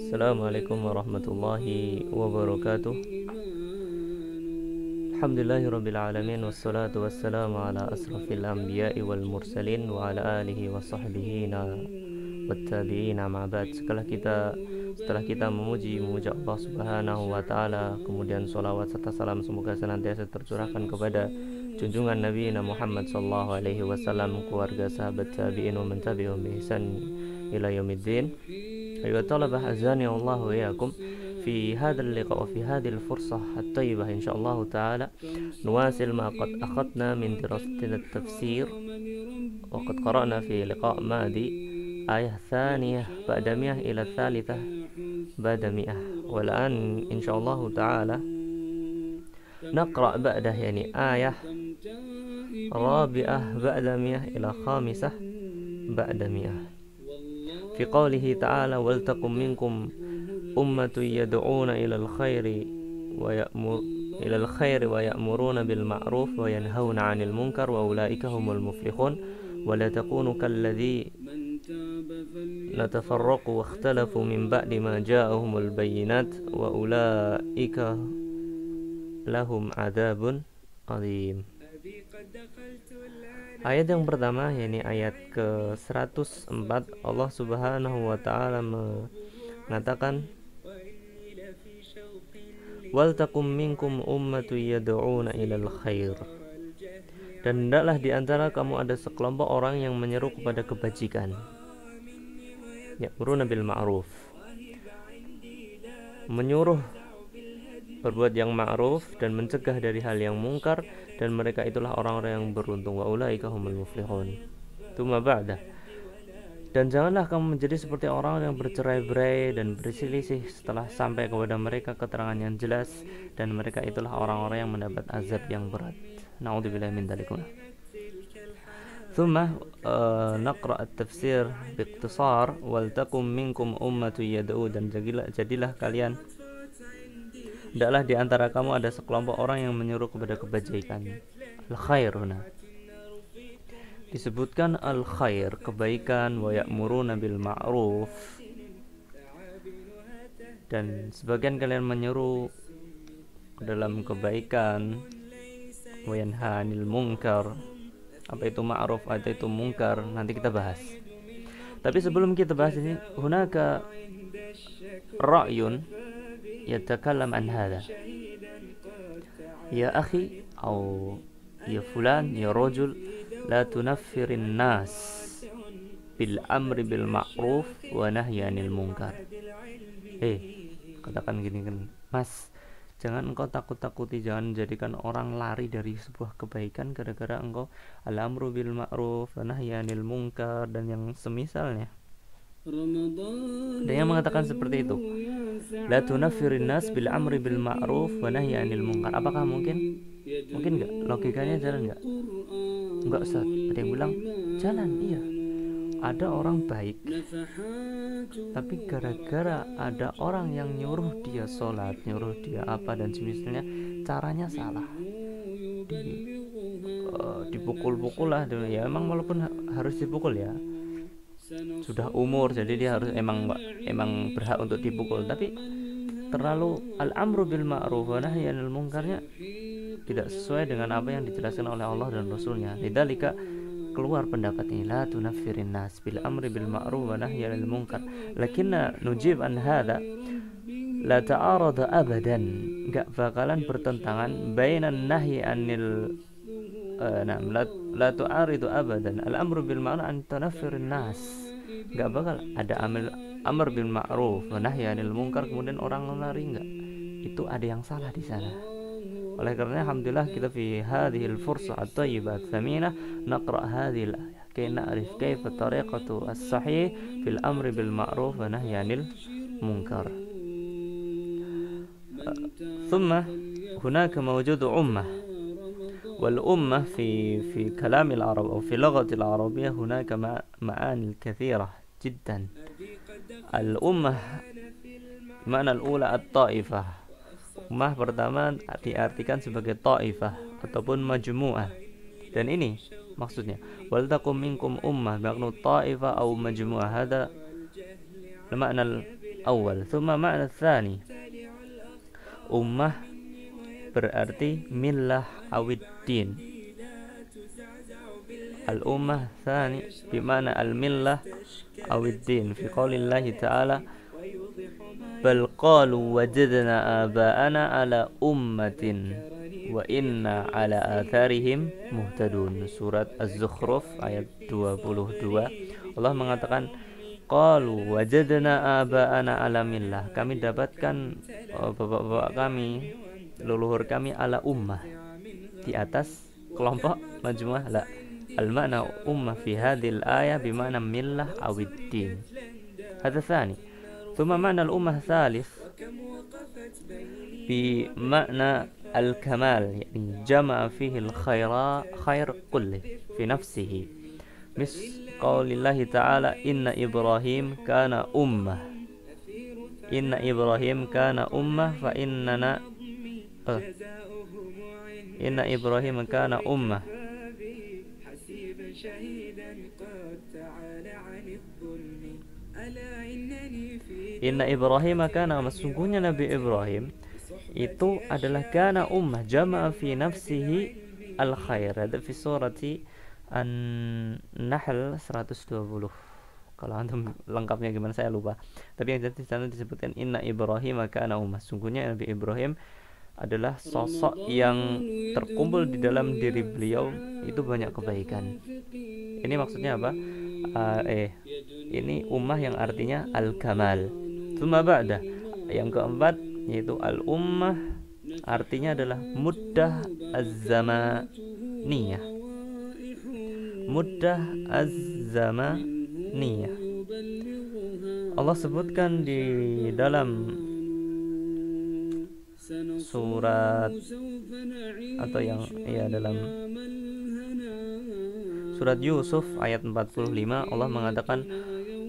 Assalamualaikum warahmatullahi wabarakatuh. Alhamdulillahirabbil alamin wassalatu wassalamu ala asrafil anbiya'i wal mursalin wa ala alihi wa sahbihi wattabi'ina ma ba'd. Setelah kita memuji Allah Subhanahu wa taala, kemudian sholawat serta salam semoga senantiasa tercurahkan kepada junjungan Nabi Muhammad sallallahu alaihi wasallam, keluarga, sahabat, tabi'in wa man tabi'ahum bi ihsan ila yaumiddin. Ayuha talabah azani Allah wa iyyakum في هذا اللقاء وفي هذه الفرصة الطيبة إن شاء الله تعالى نواصل ما قد أخذنا من دراستنا التفسير، وقد قرأنا في لقاء ماضي آية ثانية بعد 100 إلى الثالثة بعد 100، والآن إن شاء الله تعالى نقرأ بعده يعني آية رابعة بعد 100 إلى خامسة بعد 100 في قوله تعالى ولتكن منكم أمة يدعون إلى الخير ويأمرون بالمعروف وينهون عن المنكر وأولئك هم المفلحون ولا تكونوا كالذين تفرقوا واختلفوا من بعد ما جاءهم البينات وأولئك لهم عذاب عظيم. Ayat yang pertama yakni ayat ke-104, Allah Subhanahu wa taala mengatakan wal takum minkum ummatu yad'una ilal khair, dan hendaklah di antara kamu ada sekelompok orang yang menyeru kepada kebajikan, ya'muruna bil ma'ruf, menyuruh berbuat yang ma'ruf dan mencegah dari hal yang mungkar, dan mereka itulah orang-orang yang beruntung, wa ulaika humul muflihun. Tsumma ba'da, dan janganlah kamu menjadi seperti orang yang bercerai-berai dan berselisih setelah sampai kepada mereka keterangan yang jelas, dan mereka itulah orang-orang yang mendapat azab yang berat. Na'udzubillahi min dzalik. Tsumma naqra at-tafsir biikhtisar wal takum minkum ummatu yad'u, dan jadilah kalian, hendaklah di antara kamu ada sekelompok orang yang menyuruh kepada kebajikan. Al-khairuna disebutkan al-khair, kebaikan, wa ya'muruna bil ma'ruf, dan sebagian kalian menyuruh dalam kebaikan, wa yanhanil munkar. Apa itu ma'ruf, atau itu munkar, nanti kita bahas. Tapi sebelum kita bahas ini, hunaka ra'yun yatakallam an hadha. Ya akhi, atau ya fulan, ya rajul, la tunaffirin nas bil amri bil ma'ruf wa nahyi anil munkar. Katakan gini kan, Mas, jangan engkau takut-takuti, jangan menjadikan orang lari dari sebuah kebaikan gara-gara engkau al-amru bil ma'ruf wa nahyi anil munkar dan yang semisalnya. Ada yang mengatakan seperti itu. La tunaffirin nas bil amri bil ma'ruf wa nahyi anil munkar. Apakah mungkin? Mungkin enggak? Logikanya jalan enggak? Enggak, Ustaz. Ada yang bilang jalan, iya. Ada orang baik, tapi gara-gara ada orang yang nyuruh dia sholat, nyuruh dia apa dan semisalnya, caranya salah, dipukul-pukul lah. Ya emang walaupun harus dipukul ya, sudah umur, jadi dia harus emang berhak untuk dipukul, tapi terlalu al-amru bil ma'ruf wa nahyi anil munkarnya tidak sesuai dengan apa yang dijelaskan oleh Allah dan Rasulnya. Lidzalika keluar pendapat ini, la tunaffirin nas bil amri bil ma'ruf wa nahyi anil munkar, lakinna nujib an hadha la ta'arada abadan, enggak bakalan bertentangan bainan nahyi anil la tu'aridu abadan al-amru bil ma'ruf an tunaffirin nas. Enggak bakal ada amr bil ma'ruf wa nahyi anil munkar kemudian orang lari, enggak. Itu ada yang salah di sana. Oleh karena alhamdulillah kita fi hadhil fursah at-tayyibah tsaminah naqra hadhil ayah kay na'rif kayfa tariqatu as-sahih fil amri bil ma'ruf wa nahyi anil munkar. Thumma hunaka mawjudu ummah, wal ummah fi kalam al-arab atau fi lughati al-arabiyyah hunaka ma'ani katsirah jiddan. Al-ummah makna al-ula at-ta'ifah. Ummah pertama diartikan sebagai ta'ifah ataupun majmu'ah, dan ini maksudnya. Wal takum minkum ummah baqnu ta'ifa aw majmu'ah. Hada makna al-awwal. Thumma makna tsani. Ummah berarti millah awiddin. Al-ummah tsani bimana al-millah awiddin. Fi qaulillahi ta'ala bal qalu wajadna aba'ana ala ummatin wa inna ala atharihim muhtadun. Surat Az-Zukhruf ayat 22. Allah mengatakan qalu wajadna aba'ana ala millah, kami dapatkan bapak-bapak kami, leluhur kami ala ummah, di atas kelompok majmu'ah. La, al-makna ummah fi hadhil ayah bimana millah awiddin. Hadha tsani. Thumma makna al-ummah tsalits bi makna al-kamal, yani jama'a fihi al-khair kulli fi nafsihi. Mis qaulillahi ta'ala inna Ibrahim kana ummah. Inna Ibrahim kana ummah fa innana inna Ibrahim kana ummah. Inna Ibrahim kana, sesungguhnya Nabi Ibrahim itu adalah kana ummah, jama'a fi nafsihi al-khair. Ada fi surati An-Nahl 120. Kalau antum lengkapnya gimana saya lupa. Tapi yang di sana disebutkan inna Ibrahim kana ummah. Sungguhnya Nabi Ibrahim adalah sosok yang terkumpul di dalam diri beliau itu banyak kebaikan. Ini maksudnya apa? Ini ummah yang artinya al-kamal. Tsumma ba'da, yang keempat yaitu al-ummah artinya adalah muddah az-zamaniyah. Muddah az-zamaniyah. Allah sebutkan di dalam surat atau yang dalam surat Yusuf ayat 45 Allah mengatakan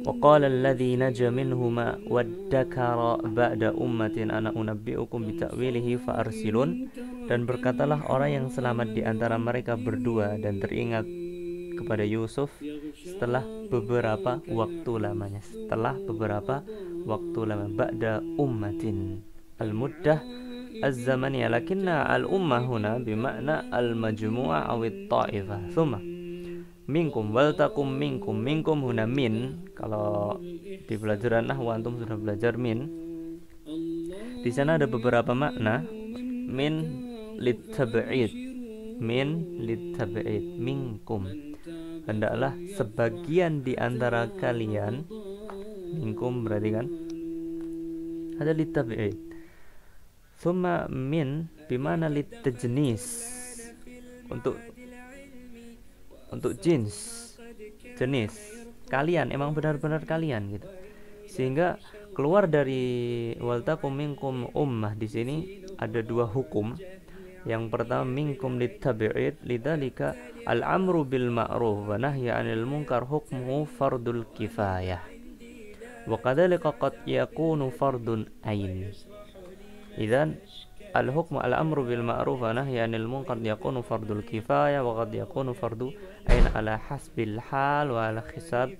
waqala alladzi naja minhuma waddakara ba'da ummatin ana unabbiukum bita'wilihi fa'arsilun. Dan berkatalah orang yang selamat di antara mereka berdua dan teringat kepada Yusuf setelah beberapa waktu lamanya. Setelah beberapa waktu lama. Ba'da ummatin al-muddah az-zamaniyah, lakinna al-ummah huna bimakna al-majmu'ah awit ta'ifah. Thumma minkum wal takum minkum. Minkum huna min. Kalau di pelajaran nahwu antum sudah belajar min. Di sana ada beberapa makna. Min litab'id. Min litab'id. Minkum, hendaklah sebagian di antara kalian. Minkum berarti kan ada litab'id. Thumma min bimana litajnis, untuk jenis kalian, emang benar-benar kalian gitu. Sehingga keluar dari wal takum minkum ummah di sini ada dua hukum. Yang pertama minkum litab'id, lidzalika al-amru bil ma'ruf wa nahyi 'anil munkar hukmuhu fardul kifayah. Wa kadzalika qad yakunu fardun ain. Idzan al-hukmu al-amru bil ma'ruf wa nahyi 'anil munkar yakunu fardul kifayah wa qad yakunu fardu ain ala hasbil hal wa ala hisab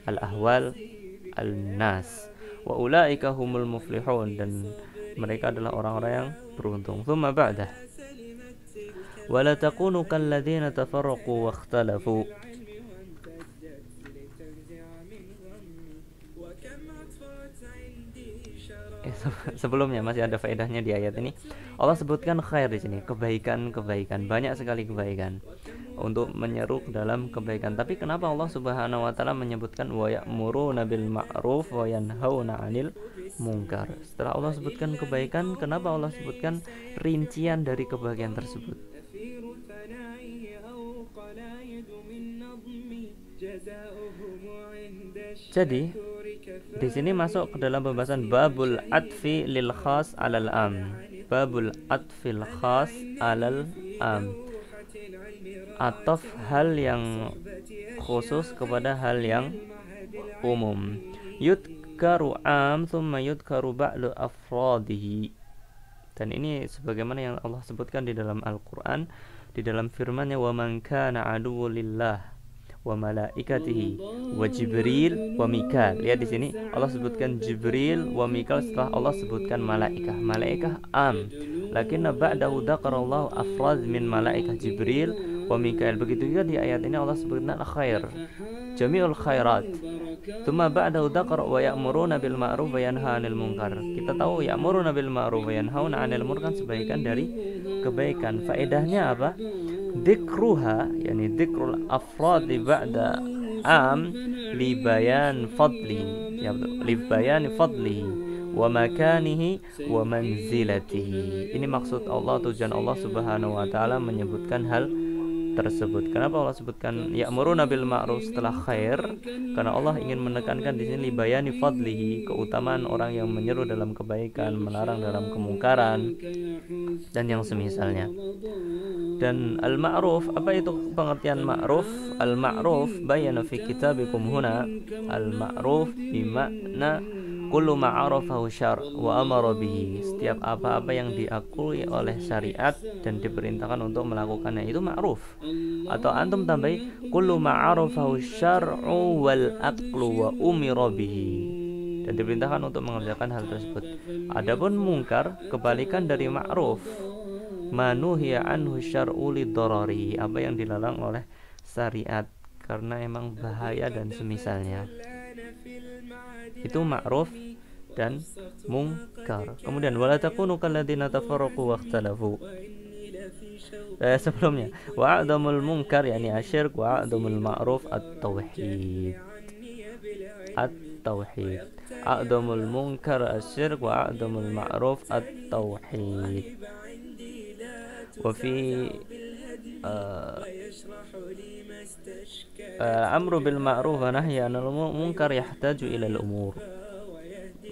al-ahwal al-nas. Wa ulaika humul muflihun, dan mereka adalah orang-orang yang beruntung. Tsumma ba'da wala takunu kalladzina tafarraqu wa ikhtalafu. Sebelumnya masih ada faedahnya di ayat ini. Allah sebutkan khair di sini, kebaikan, banyak sekali kebaikan untuk menyeru ke dalam kebaikan. Tapi kenapa Allah Subhanahu wa taala menyebutkan wa ya'muruna bil ma'ruf wa yanhauna 'anil munkar? Setelah Allah sebutkan kebaikan, kenapa Allah sebutkan rincian dari kebahagiaan tersebut? Jadi di sini masuk ke dalam pembahasan babul atfi lil khas alal am. Babul atfil khas alal am. Ataf hal yang khusus kepada hal yang umum. Yudkaru am thumma yudkaru ba'du afradihi. Dan ini sebagaimana yang Allah sebutkan di dalam Al-Quran, di dalam firman-Nya, wa man kana aduwwulillah wa malaikatihi wa Jibril wa Mikal. Lihat di sini Allah sebutkan Jibril wa Mikal setelah Allah sebutkan malaikah. Malaikah am, lakinna ba'dahu dzakarallahu afrad min malaikah Jibril wa Mikail. Begitu juga di ayat ini Allah sebutkan khair, jami'ul khairat. Tsumma ba'dahu dzakara wa ya'muruna bil ma'ruf wa yanhauna 'anil munkar. Kita tahu ya'muruna bil ma'ruf wa yanhauna 'anil munkar kebaikan dari kebaikan. Faedahnya apa? Dzikruha, yani dzikrul afradi ba'da am li bayan fadli, ya betul, li bayan fadlihi wa makanihi wa manzilatihi. Ini maksud Allah, tujuan Allah Subhanahu wa taala menyebutkan hal tersebut. Kenapa Allah sebutkan ya'muruna bil ma'ruf setelah khair? Karena Allah ingin menekankan di sini bayani fadlihi, keutamaan orang yang menyeru dalam kebaikan, melarang dalam kemungkaran dan yang semisalnya. Dan al-ma'ruf, apa itu pengertian ma'ruf? Al-ma'ruf bayana fi kitabikum huna. Al-ma'ruf bimakna kullu ma'arafahu syar' wa amara bihi. Setiap apa-apa yang diakui oleh syariat dan diperintahkan untuk melakukannya itu ma'ruf. Atau antum tambahi kullu ma'arafahu syar'u wal aqlu wa umira bihi, dan diperintahkan untuk mengerjakan hal tersebut. Adapun mungkar kebalikan dari ma'ruf, manuhiya anhu syar'u lidarari, apa yang dilarang oleh syariat karena emang bahaya dan semisalnya. Itu ma'ruf dan mungkar. Kemudian wala takunu kalladzina tafarraqu wakhtalafu. Sebelumnya wa a'dhamul munkar yani asyirk wa a'dhamul ma'ruf at-tauhid. At-tauhid. A'dhamul munkar asyirk wa a'dhamul ma'ruf at-tauhid. Wa fi amru bil ma'ruf wa nahyi 'anil munkar yahtaju ila al-umur.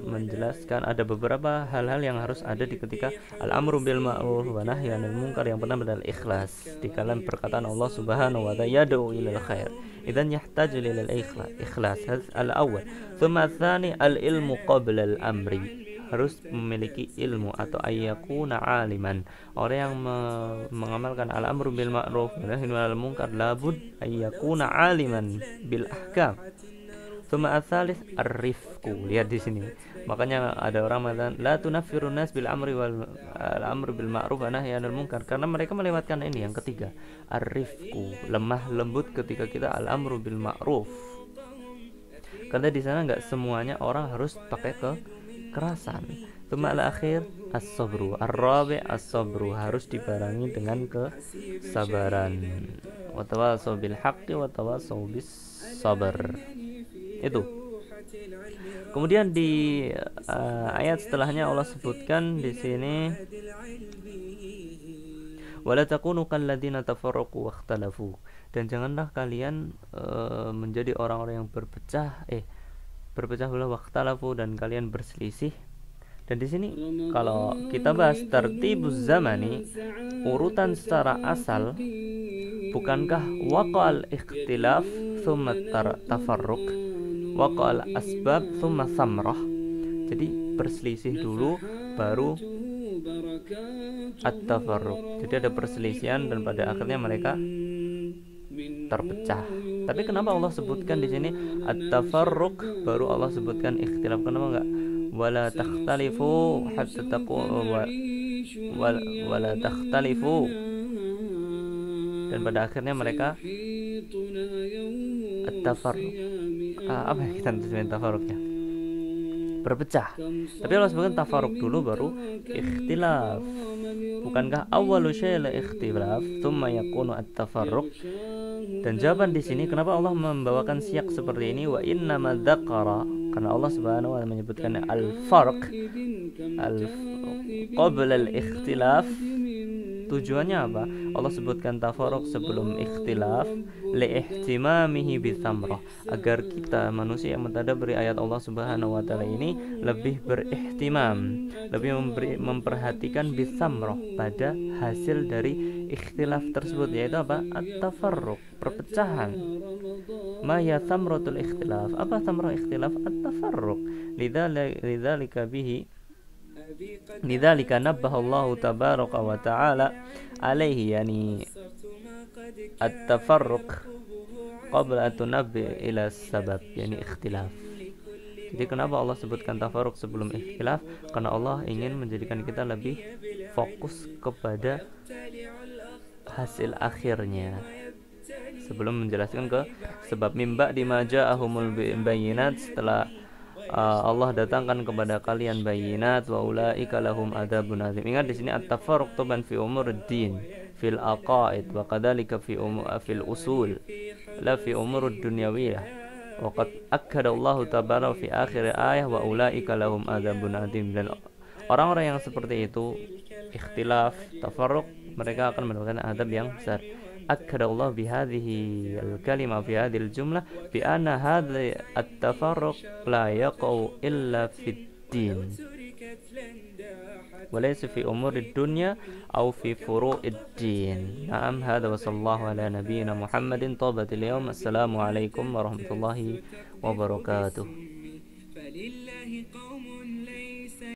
Menjelaskan ada beberapa hal-hal yang harus ada di ketika al-amru bil ma'ruf wa nahyi 'anil munkar. Yang pertama adalah ikhlas di dalam perkataan Allah Subhanahu wa ta'ala, yad'u ila al-khair, idzan yahtaju ila al-ikhlas. Al-awwal. Tsumma tsani al-ilmu qabla al-amri, harus memiliki ilmu atau ayyakuna aliman. Orang yang mengamalkan al-amru bil ma'ruf wa nahyi 'anil munkar labud ayyakuna aliman bil ahkam. Tsumma ats-tsalits ar-rifqu. Lihat di sini. Makanya ada orang mengatakan la tunaffirun nas bil amri wal amru bil ma'ruf wa nahyi 'anil munkar, karena mereka melewatkan ini yang ketiga, ar-rifqu, lemah lembut ketika kita al-amru bil ma'ruf. Karena di sana enggak semuanya orang harus pakai kekerasan. Tsumma al-akhir as-sabru. Ar-rabi' as-sabru, harus dibarengi dengan kesabaran. Wa tawassaw bil haqqi wa tawassaw bis sabr. Itu. Kemudian di ayat setelahnya Allah sebutkan di sini wala takunu kalladzina tafarraqu wakhtalafu, dan janganlah kalian menjadi orang-orang yang berpecah belah, wakhtalafu, dan kalian berselisih. Dan di sini kalau kita bahas tertibuz zamani, urutan secara asal, bukankah waqa'al ikhtilaf thumma tafarruq, waqa'al asbab thumma samrah. Jadi berselisih dulu baru at-tafarruq. Jadi ada perselisihan dan pada akhirnya mereka terpecah. Tapi kenapa Allah sebutkan di sini at-tafarruq baru Allah sebutkan ikhtilaf? Kenapa enggak wala takhtalifu hatta taqulu wala takhtalifu, dan pada akhirnya mereka at-tafarruq. Apa yang kita terjemahin tafarruqnya? Berpecah. Tapi Allah sebutkan tafarruq dulu baru ikhtilaf. Bukankah awwalu syai'il ikhtilaf thumma yakunu at-tafarruq? Dan jawaban di sini kenapa Allah membawakan siyak seperti ini, wa inna ma dzakara, karena Allah Subhanahu wa taala menyebutkan al-farq qabla al-ikhtilaf. Tujuannya apa? Allah sebutkan tafarruq sebelum ikhtilaf liihtimamihi bithamrah, agar kita manusia yang mentadabburi ayat Allah Subhanahu wa taala ini lebih berihtimam, lebih memperhatikan bithamrah, pada hasil dari ikhtilaf tersebut, yaitu apa? At-tafarruq, perpecahan. Ma ya thamratul ikhtilaf? Apa thamrah ikhtilaf? At-tafarruq. Lidzalika nabbaha Allah tabaraka wa ta'ala alaihi, yani at-tafarruq qabla tunabbi ila sabab, yani ikhtilaf. Jadi kenapa Allah sebutkan tafarruq sebelum ikhtilaf? Karena Allah ingin menjadikan kita lebih fokus kepada hasil akhirnya sebelum menjelaskan ke sebab. Mimba dimaja ahumul bayinat, setelah Allah datangkan kepada kalian bayinat, wa ulaika lahum adzabun azim. Ingat di sini at-tafarruq tuban fi umur ad-din, fil aqaid, wa kadzalika fil usul, la fi umur ad-dunyawiyah. Wa qad akkada Allah tabaraka fi akhir ayah wa ulaika lahum adzabun azim. Dan orang-orang yang seperti itu, ikhtilaf, tafarruq, mereka akan mendapatkan azab yang besar. أكد الله بهذه الكلمة في هذه الجملة بأن هذا التفرق لا يقع إلا في الدين وليس في أمور الدنيا أو في فروع الدين. نعم، هذا وصلى الله على نبينا محمد. طابت اليوم. السلام عليكم ورحمة الله وبركاته.